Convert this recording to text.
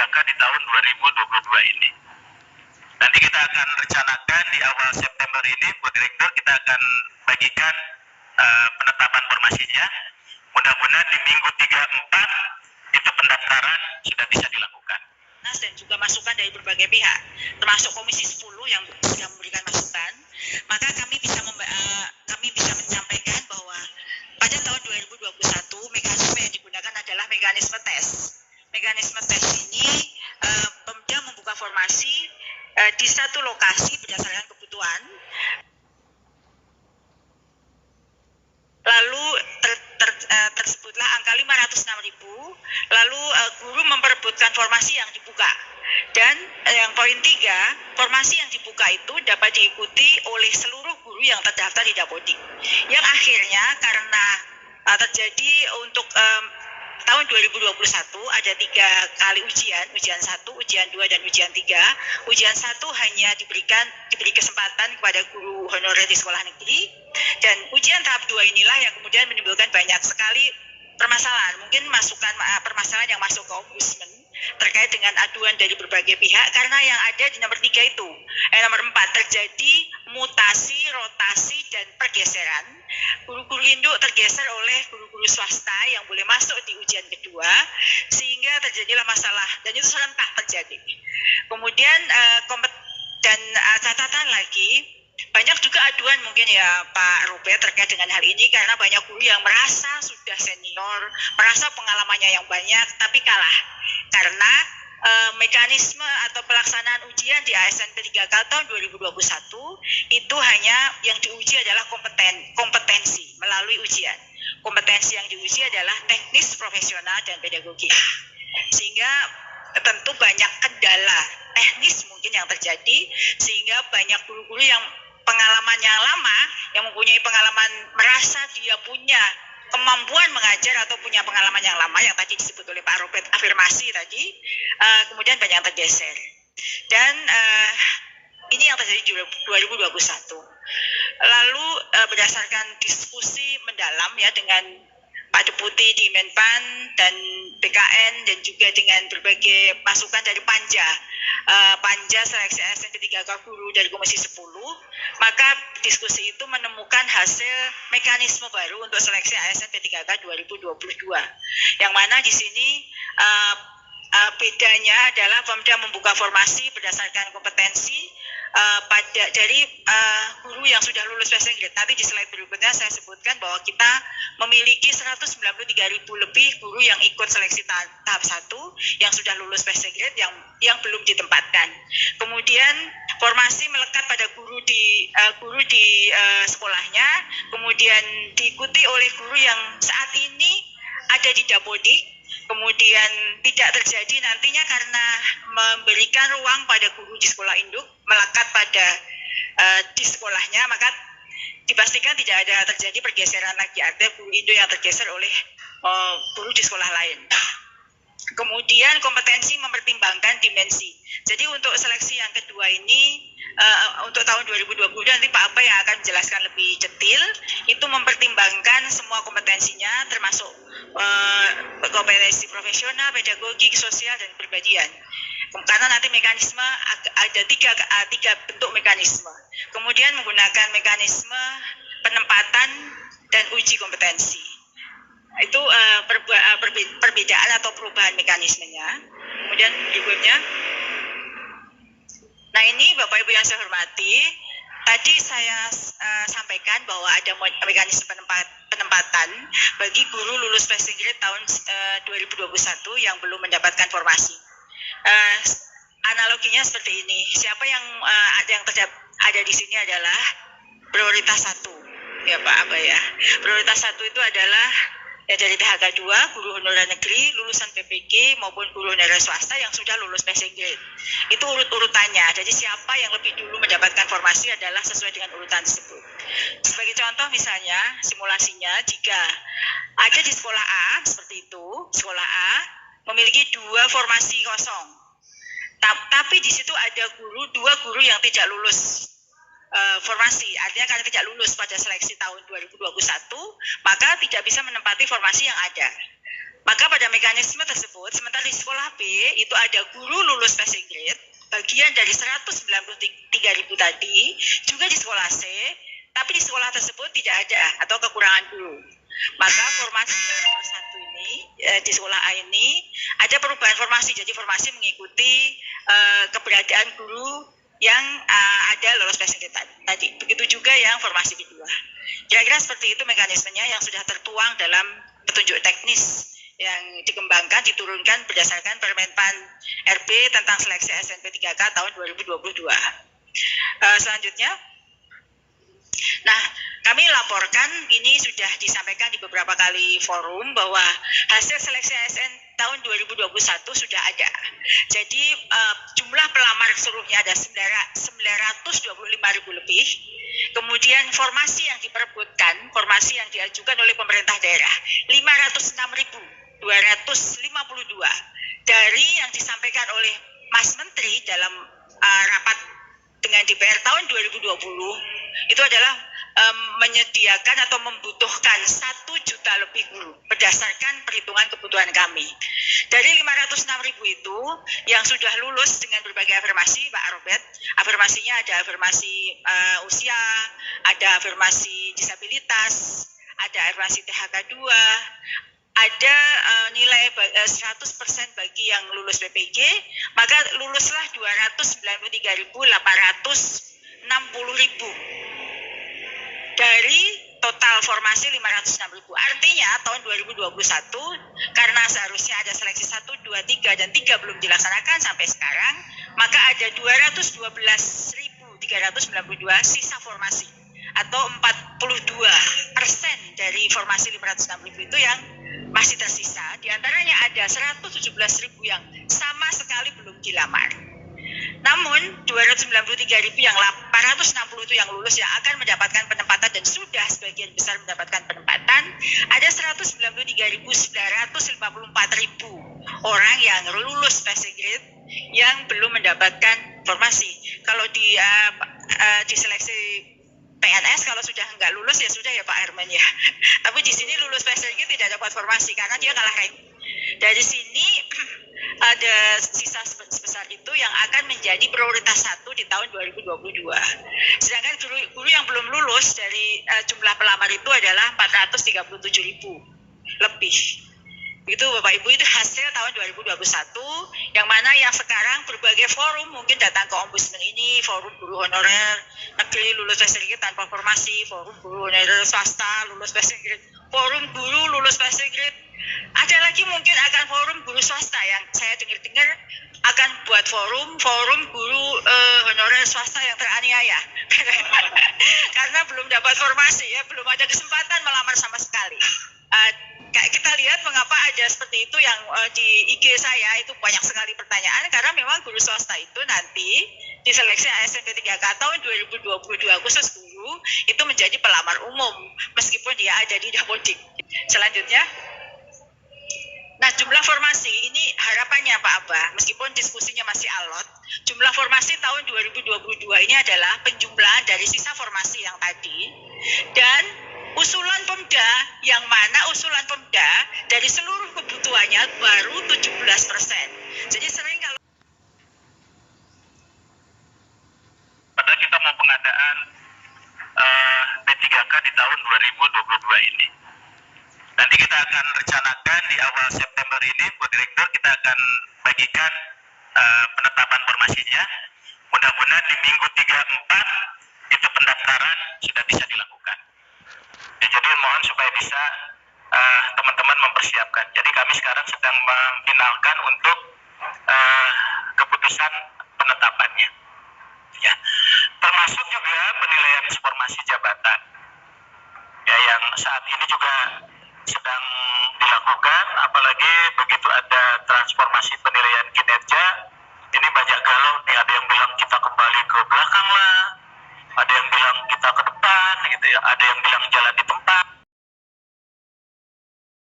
P3K di tahun 2022 ini. Nanti kita akan rencanakan di awal September ini, Bu Direktur, kita akan bagikan penetapan formasinya. Mudah-mudahan di minggu 3-4 itu pendaftaran sudah bisa dilakukan. Dan juga masukan dari berbagai pihak, termasuk Komisi 10 yang sudah memberikan masukan, maka kami bisa menyampaikan bahwa pada tahun 2021 mekanisme yang digunakan adalah mekanisme tes. Mekanisme tes ini Pemda membuka formasi di satu lokasi berdasarkan kebutuhan. Lalu tersebutlah angka 506.000. Lalu guru memperebutkan formasi yang dibuka. Dan yang poin 3, formasi yang dibuka itu dapat diikuti oleh seluruh guru yang terdaftar di Dapodik. Yang akhirnya karena terjadi untuk tahun 2021 ada 3 kali ujian 1, ujian 2, dan ujian 3. Ujian 1 hanya diberi kesempatan kepada guru honorer di sekolah negeri, dan ujian tahap 2 inilah yang kemudian menimbulkan banyak sekali permasalahan. Mungkin permasalahan yang masuk ke ombudsman terkait dengan aduan dari berbagai pihak, karena yang ada di nomor 3 itu, nomor 4 terjadi mutasi, rotasi, dan pergeseran. Guru-guru induk tergeser oleh guru-guru swasta yang boleh masuk di ujian kedua, sehingga terjadilah masalah, dan itu serentak terjadi. Kemudian catatan lagi, banyak juga aduan mungkin ya Pak Robert terkait dengan hal ini, karena banyak guru yang merasa sudah senior, merasa pengalamannya yang banyak, tapi kalah karena mekanisme atau pelaksanaan ujian di ASN P3K tahun 2021 itu hanya yang diuji adalah kompetensi melalui ujian. Kompetensi yang diuji adalah teknis, profesional, dan pedagogik. Sehingga tentu banyak kendala teknis mungkin yang terjadi, sehingga banyak guru-guru yang pengalamannya lama, yang mempunyai pengalaman, merasa dia punya kemampuan mengajar atau punya pengalaman yang lama yang tadi disebut oleh Pak Robert, afirmasi tadi, kemudian banyak yang tergeser. Dan ini yang terjadi di 2021. Lalu berdasarkan diskusi mendalam ya dengan Pak Deputi di Menpan dan BKN, dan juga dengan berbagai masukan dari Panja Seleksi ASN P3K Guru dari Komisi 10, maka diskusi itu menemukan hasil mekanisme baru untuk seleksi ASN P3K 2022. Yang mana di sini bedanya adalah Pemda membuka formasi berdasarkan kompetensi dari guru yang sudah lulus passing grade. Nanti di slide berikutnya saya sebutkan bahwa kita memiliki 193.000 lebih guru yang ikut seleksi tahap 1 yang sudah lulus passing grade yang belum ditempatkan. Kemudian formasi melekat pada guru di sekolahnya, kemudian diikuti oleh guru yang saat ini ada di Dapodik. Kemudian tidak terjadi nantinya karena memberikan ruang pada guru di sekolah induk melekat pada di sekolahnya, maka dipastikan tidak ada terjadi pergeseran lagi, ada guru induk yang tergeser oleh guru di sekolah lain. Kemudian kompetensi mempertimbangkan dimensi. Jadi untuk seleksi yang kedua ini untuk tahun 2020 nanti Pak Apa yang akan menjelaskan lebih detail, itu mempertimbangkan semua kompetensinya termasuk kompetensi profesional, pedagogik, sosial, dan kepribadian. Karena nanti mekanisme ada tiga bentuk mekanisme. Kemudian menggunakan mekanisme penempatan dan uji kompetensi. Itu perbedaan atau perubahan mekanismenya. Kemudian berikutnya, nah ini Bapak Ibu yang saya hormati, tadi saya sampaikan bahwa ada mekanisme penempatan bagi guru lulus passing grade tahun 2021 yang belum mendapatkan formasi. Analoginya seperti ini, siapa yang ada di sini adalah prioritas 1, ya Pak Aba ya. Prioritas 1 itu adalah ya dari THK 2, guru honorer negeri, lulusan PPG maupun guru honorer swasta yang sudah lulus passing grade. Itu urut-urutannya. Jadi siapa yang lebih dulu mendapatkan formasi adalah sesuai dengan urutan tersebut. Sebagai contoh misalnya simulasinya, jika ada di sekolah A seperti itu, sekolah A memiliki 2 formasi kosong. Tapi di situ ada dua guru yang tidak lulus formasi, artinya karena tidak lulus pada seleksi tahun 2021, maka tidak bisa menempati formasi yang ada. Maka pada mekanisme tersebut, sementara di sekolah B itu ada guru lulus passing grade, bagian dari 193.000 tadi, juga di sekolah C, tapi di sekolah tersebut tidak ada atau kekurangan guru. Maka formasi yang nomor 1 ini, di sekolah A ini, ada perubahan formasi, jadi formasi mengikuti keberadaan guru yang ada lolos passing grade tadi. Begitu juga yang formasi kedua. Kira-kira seperti itu mekanismenya yang sudah tertuang dalam petunjuk teknis yang dikembangkan, diturunkan berdasarkan Permenpan RB tentang seleksi SNP 3K tahun 2022. Selanjutnya, nah kami laporkan, ini sudah disampaikan di beberapa kali forum bahwa hasil seleksi ASN tahun 2021 sudah ada. Jadi jumlah pelamar seluruhnya ada 925.000 lebih. Kemudian formasi yang diperebutkan, formasi yang diajukan oleh pemerintah daerah 506.252. Dari yang disampaikan oleh Mas Menteri dalam rapat dengan DPR tahun 2020 itu adalah menyediakan atau membutuhkan 1 juta lebih guru berdasarkan perhitungan kebutuhan kami. Dari 506.000 itu yang sudah lulus dengan berbagai afirmasi, Pak Robert, afirmasinya ada afirmasi usia, ada afirmasi disabilitas, ada afirmasi THK 2, ada nilai 100% bagi yang lulus BPJ, maka luluslah 293.860.000 dari total formasi 506.000. Artinya tahun 2021 karena seharusnya ada seleksi 1, 2, 3 dan 3 belum dilaksanakan sampai sekarang, maka ada 212.392 sisa formasi atau 42% dari formasi 506.000 itu yang masih tersisa. Di antaranya ada 117.000 yang sama sekali belum dilamar. Namun 293.000 yang 860 itu yang lulus yang akan mendapatkan penempatan dan sudah sebagian besar mendapatkan penempatan, ada 193.954.000 orang yang lulus passing grade yang belum mendapatkan formasi. Kalau di seleksi PNS kalau sudah nggak lulus ya sudah ya Pak Herman ya. Tapi di sini lulus passing grade tidak dapat formasi karena dia kalah rank. Dari sini ada sisa sebesar itu yang akan menjadi prioritas 1 di tahun 2022. Sedangkan guru yang belum lulus dari jumlah pelamar itu adalah 437.000 lebih. Itu Bapak Ibu, itu hasil tahun 2021 yang mana yang sekarang berbagai forum mungkin datang ke Ombudsman ini, forum guru honorer negeri lulus passing grade tanpa formasi, forum guru honorer swasta lulus passing grade, forum guru lulus passing grade. Ada lagi mungkin akan forum guru swasta yang saya dengar akan buat forum guru honorer swasta yang teraniaya karena belum dapat formasi ya, belum ada kesempatan melamar sama sekali. Kita lihat mengapa ada seperti itu yang di IG saya itu banyak sekali pertanyaan karena memang guru swasta itu nanti di seleksi ASN 3K tahun 2022 khusus guru itu menjadi pelamar umum meskipun dia ada di Dapodik. Selanjutnya, nah jumlah formasi ini harapannya Pak Abah, meskipun diskusinya masih alot, jumlah formasi tahun 2022 ini adalah penjumlahan dari sisa formasi yang tadi dan usulan Pemda, yang mana usulan Pemda dari seluruh kebutuhannya baru 17%. Jadi sering kalau padahal kita mau pengadaan P3K di tahun 2022 ini. Nanti kita akan rencanakan di awal September ini, Bu Direktur, kita akan bagikan penetapan formasinya. Mudah-mudahan di minggu 3-4 itu pendaftaran sudah bisa dilakukan. Ya, jadi mohon supaya bisa teman-teman mempersiapkan. Jadi kami sekarang sedang memfinalkan untuk keputusan penetapannya. Ya, termasuk juga penilaian formasi jabatan. Ya, yang saat ini juga sedang dilakukan, apalagi begitu ada transformasi penilaian kinerja